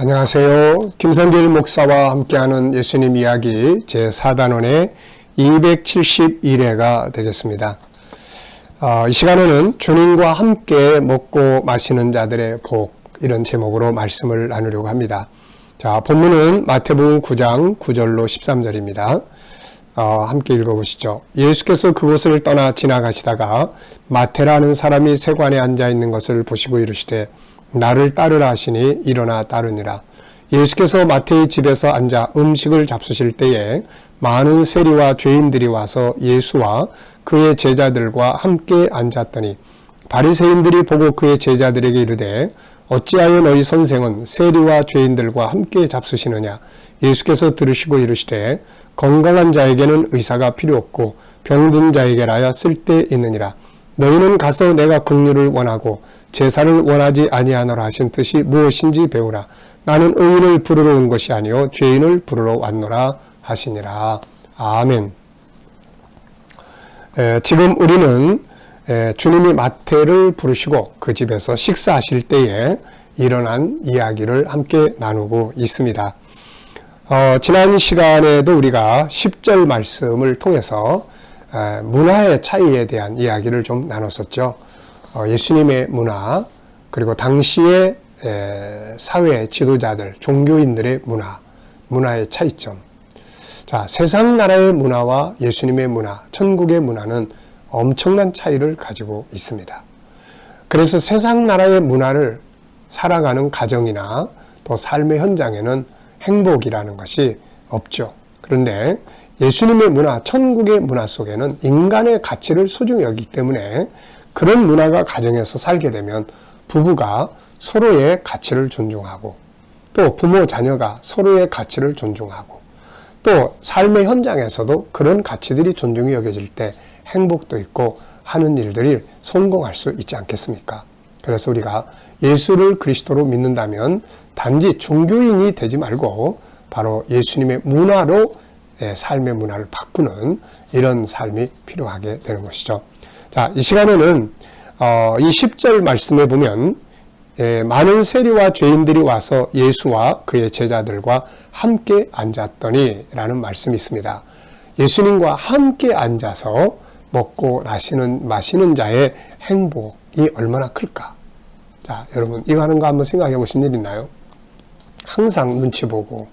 안녕하세요. 김성길 목사와 함께하는 예수님 이야기 제4단원의 271회가 되겠습니다. 이 시간에는 주님과 함께 먹고 마시는 자들의 복, 이런 제목으로 말씀을 나누려고 합니다. 자, 본문은 마태복음 9장 9절로 13절입니다. 함께 읽어보시죠. 예수께서 그곳을 떠나 지나가시다가 마태라는 사람이 세관에 앉아 있는 것을 보시고 이르시되 나를 따르라 하시니 일어나 따르니라. 예수께서 마태의 집에서 앉아 음식을 잡수실 때에 많은 세리와 죄인들이 와서 예수와 그의 제자들과 함께 앉았더니 바리새인들이 보고 그의 제자들에게 이르되 어찌하여 너희 선생은 세리와 죄인들과 함께 잡수시느냐. 예수께서 들으시고 이르시되 건강한 자에게는 의사가 필요 없고 병든 자에게라야 쓸데 있느니라. 너희는 가서 내가 긍휼을 원하고 제사를 원하지 아니하노라 하신 뜻이 무엇인지 배우라. 나는 의인을 부르러 온 것이 아니요 죄인을 부르러 왔노라 하시니라. 아멘. 지금 우리는 주님이 마태를 부르시고 그 집에서 식사하실 때에 일어난 이야기를 함께 나누고 있습니다. 지난 시간에도 우리가 10절 말씀을 통해서 문화의 차이에 대한 이야기를 좀 나눴었죠. 예수님의 문화, 그리고 당시의 사회 지도자들, 종교인들의 문화의 차이점. 자, 세상 나라의 문화와 예수님의 문화, 천국의 문화는 엄청난 차이를 가지고 있습니다. 그래서 세상 나라의 문화를 살아가는 가정이나 또 삶의 현장에는 행복이라는 것이 없죠. 그런데 예수님의 문화, 천국의 문화 속에는 인간의 가치를 소중히 여기기 때문에 그런 문화가 가정에서 살게 되면 부부가 서로의 가치를 존중하고 또 부모, 자녀가 서로의 가치를 존중하고 또 삶의 현장에서도 그런 가치들이 존중이 여겨질 때 행복도 있고 하는 일들이 성공할 수 있지 않겠습니까? 그래서 우리가 예수를 그리스도로 믿는다면 단지 종교인이 되지 말고 바로 예수님의 문화로 삶의 문화를 바꾸는 이런 삶이 필요하게 되는 것이죠. 자, 이 시간에는 이 10절 말씀에 보면 많은 세리와 죄인들이 와서 예수와 그의 제자들과 함께 앉았더니 라는 말씀이 있습니다. 예수님과 함께 앉아서 먹고 마시는 자의 행복이 얼마나 클까? 자, 여러분 이거 하는 거 한번 생각해 보신 일 있나요? 항상 눈치 보고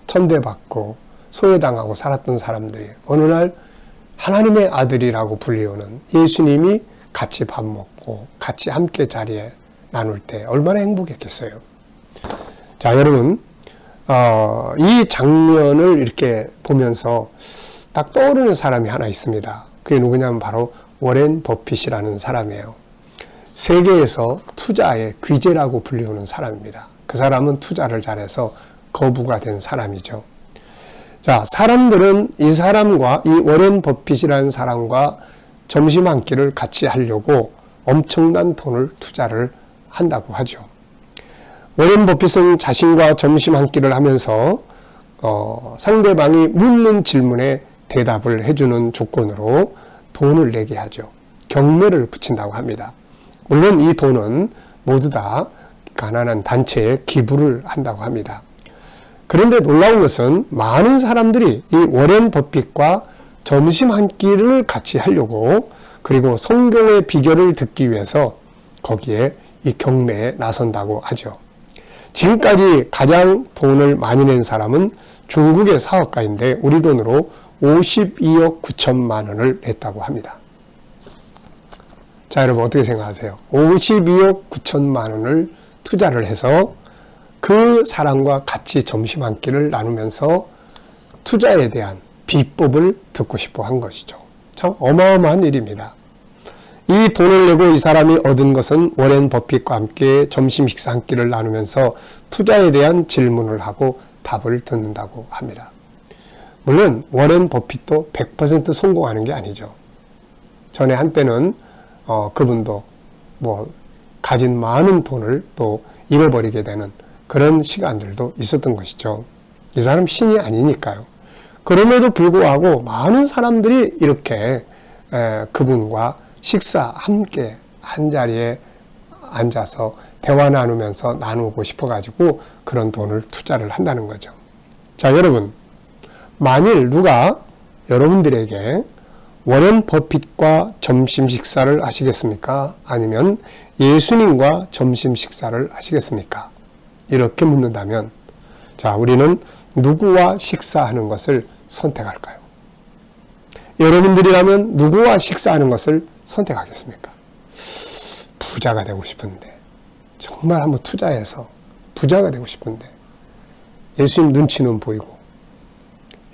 천대받고 소외당하고 살았던 사람들이 어느 날 하나님의 아들이라고 불리우는 예수님이 같이 밥 먹고 같이 함께 자리에 나눌 때 얼마나 행복했겠어요. 자, 여러분 이 장면을 이렇게 보면서 딱 떠오르는 사람이 하나 있습니다. 그게 누구냐면 바로 워렌 버핏이라는 사람이에요. 세계에서 투자의 귀재라고 불리우는 사람입니다. 그 사람은 투자를 잘해서 거부가 된 사람이죠. 자, 사람들은 이 사람과 이 워렌 버핏이라는 사람과 점심 한 끼를 같이 하려고 엄청난 돈을 투자를 한다고 하죠. 워렌 버핏은 자신과 점심 한 끼를 하면서 상대방이 묻는 질문에 대답을 해주는 조건으로 돈을 내게 하죠. 경매를 붙인다고 합니다. 물론 이 돈은 모두 다 가난한 단체에 기부를 한다고 합니다. 그런데 놀라운 것은 많은 사람들이 이 워렌 버핏과 점심 한 끼를 같이 하려고 그리고 성경의 비결을 듣기 위해서 거기에 이 경매에 나선다고 하죠. 지금까지 가장 돈을 많이 낸 사람은 중국의 사업가인데 우리 돈으로 52억 9천만 원을 냈다고 합니다. 자, 여러분 어떻게 생각하세요? 52억 9천만 원을 투자를 해서 그 사람과 같이 점심 한 끼를 나누면서 투자에 대한 비법을 듣고 싶어 한 것이죠. 참 어마어마한 일입니다. 이 돈을 내고 이 사람이 얻은 것은 워렌 버핏과 함께 점심 식사 한 끼를 나누면서 투자에 대한 질문을 하고 답을 듣는다고 합니다. 물론 워렌 버핏도 100% 성공하는 게 아니죠. 전에 한때는 그분도 가진 많은 돈을 또 잃어버리게 되는 그런 시간들도 있었던 것이죠. 이 사람 신이 아니니까요. 그럼에도 불구하고 많은 사람들이 이렇게 그분과 식사 함께 한 자리에 앉아서 대화 나누면서 나누고 싶어가지고 그런 돈을 투자를 한다는 거죠. 자, 여러분, 만일 누가 여러분들에게 워렌 버핏과 점심 식사를 하시겠습니까? 아니면 예수님과 점심 식사를 하시겠습니까? 이렇게 묻는다면, 자, 우리는 누구와 식사하는 것을 선택할까요? 여러분들이라면 누구와 식사하는 것을 선택하겠습니까? 부자가 되고 싶은데, 정말 한번 투자해서 부자가 되고 싶은데, 예수님 눈치는 보이고,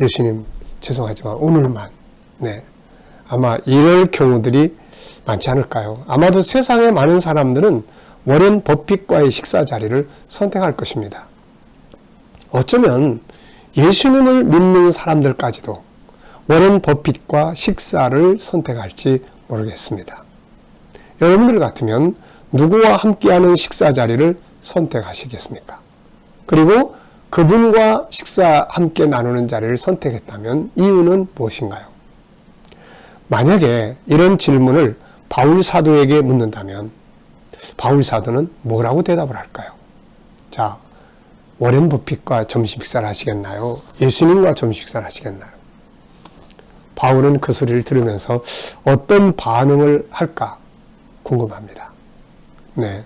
예수님 죄송하지만 오늘만, 네, 아마 이럴 경우들이 많지 않을까요? 아마도 세상의 많은 사람들은 워렌 버핏과의 식사 자리를 선택할 것입니다. 어쩌면 예수님을 믿는 사람들까지도 워렌 버핏과 식사를 선택할지 모르겠습니다. 여러분들 같으면 누구와 함께하는 식사 자리를 선택하시겠습니까? 그리고 그분과 식사 함께 나누는 자리를 선택했다면 이유는 무엇인가요? 만약에 이런 질문을 바울 사도에게 묻는다면 바울 사도는 뭐라고 대답을 할까요? 자, 워렌 버핏과 점심 식사를 하시겠나요? 예수님과 점심 식사를 하시겠나요? 바울은 그 소리를 들으면서 어떤 반응을 할까 궁금합니다. 네.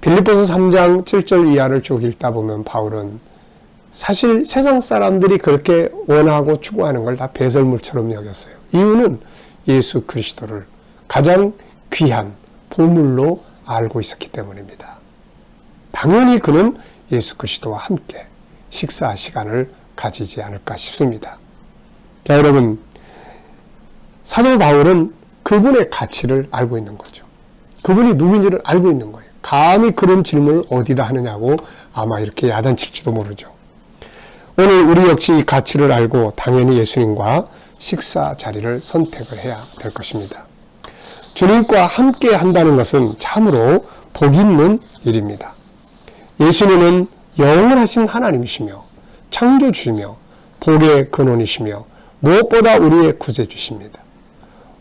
빌립보서 3장 7절 이하를 쭉 읽다 보면 바울은 사실 세상 사람들이 그렇게 원하고 추구하는 걸 다 배설물처럼 여겼어요. 이유는 예수 그리스도를 가장 귀한 보물로 알고 있었기 때문입니다. 당연히 그는 예수 그리스도와 함께 식사 시간을 가지지 않을까 싶습니다. 자, 여러분, 사도 바울은 그분의 가치를 알고 있는 거죠. 그분이 누구인지를 알고 있는 거예요. 감히 그런 질문을 어디다 하느냐고 아마 이렇게 야단칠지도 모르죠. 오늘 우리 역시 이 가치를 알고 당연히 예수님과 식사 자리를 선택을 해야 될 것입니다. 주님과 함께 한다는 것은 참으로 복 있는 일입니다. 예수님은 영원하신 하나님이시며 창조주시며 복의 근원이시며 무엇보다 우리의 구세주십니다.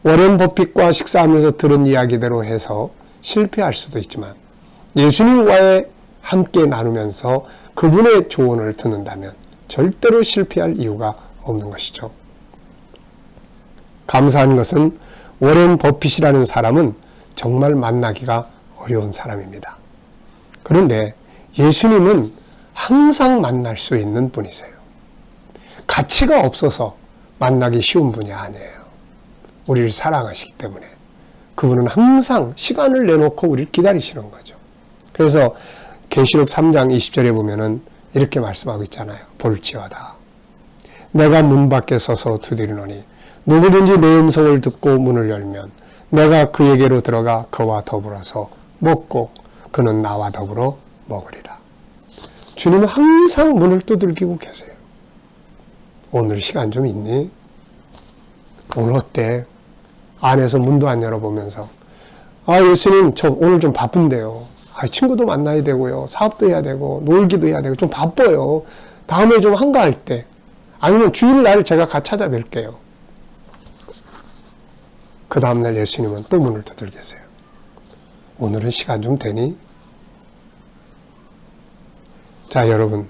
워렌 버핏과 식사하면서 들은 이야기대로 해서 실패할 수도 있지만 예수님과의 함께 나누면서 그분의 조언을 듣는다면 절대로 실패할 이유가 없는 것이죠. 감사한 것은 워렌 버핏이라는 사람은 정말 만나기가 어려운 사람입니다. 그런데 예수님은 항상 만날 수 있는 분이세요. 가치가 없어서 만나기 쉬운 분이 아니에요. 우리를 사랑하시기 때문에 그분은 항상 시간을 내놓고 우리를 기다리시는 거죠. 그래서 계시록 3장 20절에 보면은 이렇게 말씀하고 있잖아요. 볼지어다. 내가 문 밖에 서서 두드리노니 누구든지 내 음성을 듣고 문을 열면 내가 그에게로 들어가 그와 더불어서 먹고 그는 나와 더불어 먹으리라. 주님은 항상 문을 두들기고 계세요. 오늘 시간 좀 있니? 오늘 어때? 안에서 문도 안 열어보면서 예수님 저 오늘 좀 바쁜데요. 친구도 만나야 되고요. 사업도 해야 되고 놀기도 해야 되고 좀 바빠요. 다음에 좀 한가할 때 아니면 주일날 제가 같이 찾아뵐게요. 그 다음날 예수님은 또 문을 두들기세요. 오늘은 시간 좀 되니? 자, 여러분,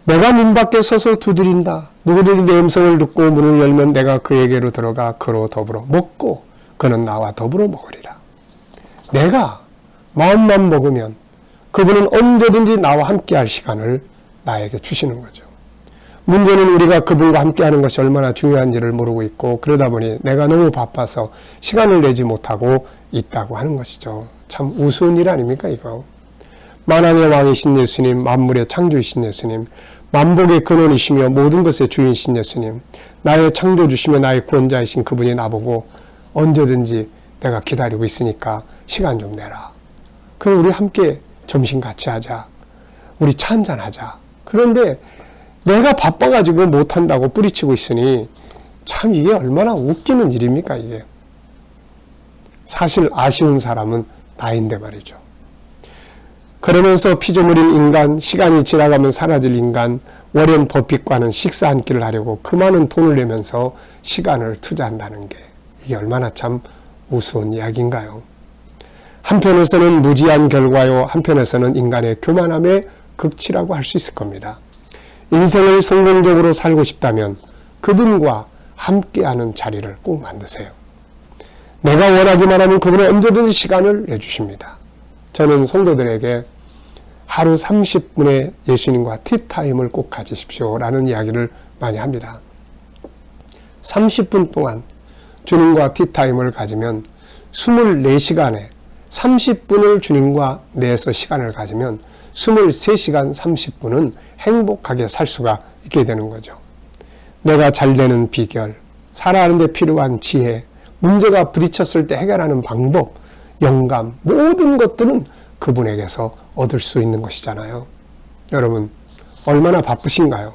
내가 문 밖에 서서 두드린다. 누구든지 내 음성을 듣고 문을 열면 내가 그에게로 들어가 그로 더불어 먹고 그는 나와 더불어 먹으리라. 내가 마음만 먹으면 그분은 언제든지 나와 함께할 시간을 나에게 주시는 거죠. 문제는 우리가 그분과 함께하는 것이 얼마나 중요한지를 모르고 있고 그러다 보니 내가 너무 바빠서 시간을 내지 못하고 있다고 하는 것이죠. 참 우스운 일 아닙니까 이거. 만왕의 왕이신 예수님, 만물의 창조이신 예수님, 만복의 근원이시며 모든 것의 주인이신 예수님, 나의 창조주시며 나의 구원자이신 그분이 나보고 언제든지 내가 기다리고 있으니까 시간 좀 내라. 그럼 우리 함께 점심 같이 하자. 우리 차 한잔 하자. 그런데 내가 바빠가지고 못한다고 뿌리치고 있으니 참 이게 얼마나 웃기는 일입니까 이게. 사실 아쉬운 사람은 나인데 말이죠. 그러면서 피조물인 인간, 시간이 지나가면 사라질 인간, 워렌 버핏과는 식사 한 끼를 하려고 그 많은 돈을 내면서 시간을 투자한다는 게 이게 얼마나 참 우스운 이야기인가요? 한편에서는 무지한 결과요, 한편에서는 인간의 교만함의 극치라고 할 수 있을 겁니다. 인생을 성공적으로 살고 싶다면 그분과 함께하는 자리를 꼭 만드세요. 내가 원하기만 하면 그분은 언제든지 시간을 내주십니다. 저는 성도들에게 하루 30분의 예수님과 티타임을 꼭 가지십시오 라는 이야기를 많이 합니다. 30분 동안 주님과 티타임을 가지면 24시간에 30분을 주님과 내서 시간을 가지면 23시간 30분은 행복하게 살 수가 있게 되는 거죠. 내가 잘 되는 비결, 살아가는 데 필요한 지혜, 문제가 부딪혔을 때 해결하는 방법, 영감, 모든 것들은 그분에게서 얻을 수 있는 것이잖아요. 여러분, 얼마나 바쁘신가요?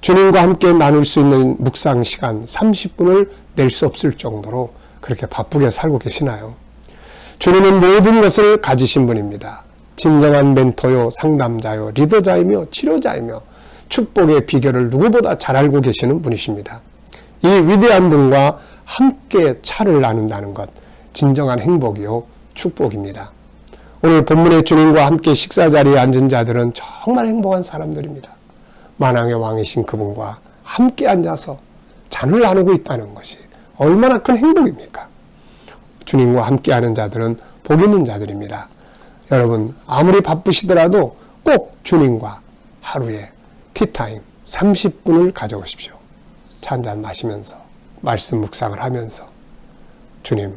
주님과 함께 나눌 수 있는 묵상 시간 30분을 낼 수 없을 정도로 그렇게 바쁘게 살고 계시나요? 주님은 모든 것을 가지신 분입니다. 진정한 멘토요, 상담자요, 리더자이며 치료자이며 축복의 비결을 누구보다 잘 알고 계시는 분이십니다. 이 위대한 분과 함께 차를 나눈다는 것, 진정한 행복이요, 축복입니다. 오늘 본문의 주님과 함께 식사 자리에 앉은 자들은 정말 행복한 사람들입니다. 만왕의 왕이신 그분과 함께 앉아서 잔을 나누고 있다는 것이 얼마나 큰 행복입니까? 주님과 함께하는 자들은 복 있는 자들입니다. 여러분, 아무리 바쁘시더라도 꼭 주님과 하루에 티타임 30분을 가져오십시오. 차 한잔 마시면서 말씀 묵상을 하면서 주님,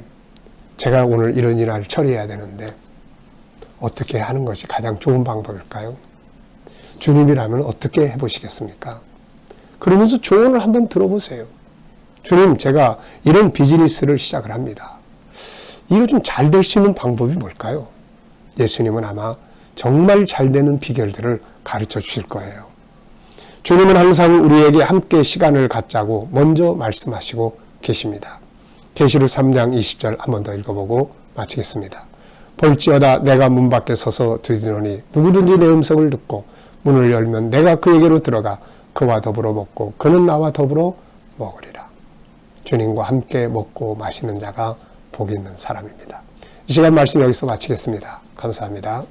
제가 오늘 이런 일을 처리해야 되는데 어떻게 하는 것이 가장 좋은 방법일까요? 주님이라면 어떻게 해보시겠습니까? 그러면서 조언을 한번 들어보세요. 주님, 제가 이런 비즈니스를 시작을 합니다. 이거 좀 잘 될 수 있는 방법이 뭘까요? 예수님은 아마 정말 잘 되는 비결들을 가르쳐 주실 거예요. 주님은 항상 우리에게 함께 시간을 갖자고 먼저 말씀하시고 계십니다. 계시록 3장 20절 한 번 더 읽어보고 마치겠습니다. 볼지어다 내가 문 밖에 서서 두드리노니 누구든지 내 음성을 듣고 문을 열면 내가 그에게로 들어가 그와 더불어 먹고 그는 나와 더불어 먹으리라. 주님과 함께 먹고 마시는 자가 복 있는 사람입니다. 이 시간 말씀 여기서 마치겠습니다. 감사합니다.